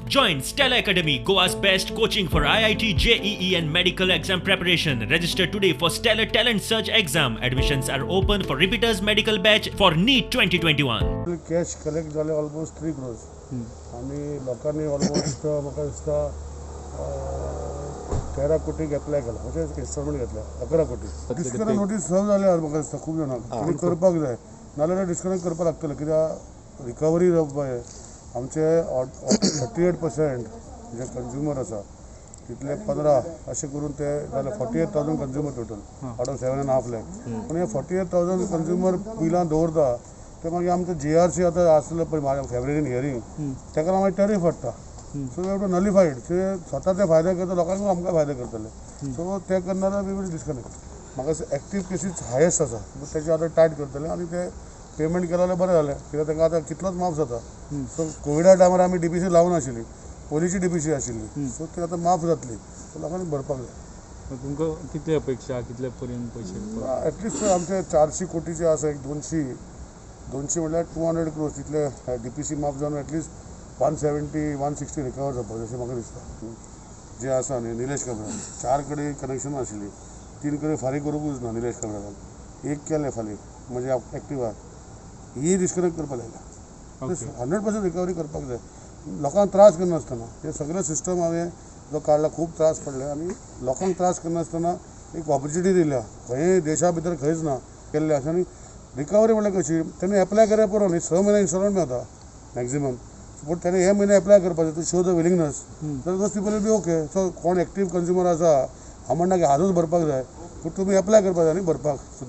Join Stella Academy, Goa's best coaching for IIT, JEE and medical exam preparation. Register today for Stellar Talent Search exam. Admissions are open for repeaters medical batch for NEET 2021. Cash collect झाले almost 3 crores आणि लोकांनी almost म्हाका दिसता 13 कोटीक apply केला म्हणजे instalment घेतल्या 11 कोटी disconnect notice सर्व जाले म्हाका दिसता खूब जाणांक आनी करपाक जाय नाजाल्यार डिस्कनेक्ट करपाक लागतलें कित्याक रिकवरी आमचे 38% जे कंज्युमर आसा तितले 15 अशें करून ते जाले 48,000 consumer total out of 7.5 lakh पूण हे 48,000 कंज्युमर बिलां दवरता ते मागीर आमचे JRC आतां आसलें पळय फेब्रुवारीन हियरींग तेका मागीर टॅरीफ हाडटा सो वी हॅव टू नलिफायड ते स्वता ते फायदे करता लोकांक आमकां फायदे करतले सो ते करनारा वी वील डिस्कनेक्ट म्हाका एक्टीव केसीस हायेस्ट आसा तेचे आतां टायट करतले आनी ते पेमेंट केलें जाल्यार बरें जालें कित्याक तांकां आतां कितलोच माफ जाता सो कोविडा टायमार आमी DPC लावून आशिल्ली पोलीची DPC आशिल्ली सो ती आतां माफ जातली सो लोकांनी भरपाक जाय तुमकां कितले अपेक्षा कितले पर्यंत पयशे एटलिस्ट आमचे 400 कोटीचे आसा एक 200 म्हणल्यार 200 crores तितले DPC माफ जावन एटलिस्ट 170-160 रिकवर जावपाक जशें म्हाका दिसता जे आसा न्ही निलेश काब्राल 4 कडेन कनेक्शन आशिल्ली 3 कडेन फारीक करूंकूच ना निलेश काब्रालाक एक केलें फाल्यां म्हणजे एक्टिवा ही डिस्कनेक्ट करपाक लायला 100% रिकवरी करपाक जाय लोकांक त्रास करनासतना हे सगळे सिस्टम हांवें जो काडला खूब त्रास पडले आनी लोकांक त्रास करनासतना एक ऑपॉर्च्युनिटी दिल्या खंय देशा भितर खंयच ना केल्ले आसा आनी रिकवरी म्हळ्यार कशी तेणी एप्लाय केल्या पुरो न्ही 6 म्हयने इन्स्टॉलमेंट मेळटा मॅक्झिमम पूण तेणे हे म्हयने एप्लाय करपाचें टू शो द विलिंगनस तर those people will be okay so कोण एक्टीव कंज्युमर आसा हांव म्हणना की आजूच भरपाक जाय पूण तुमी एप्लाय करपाक जाय न्ही भरपाक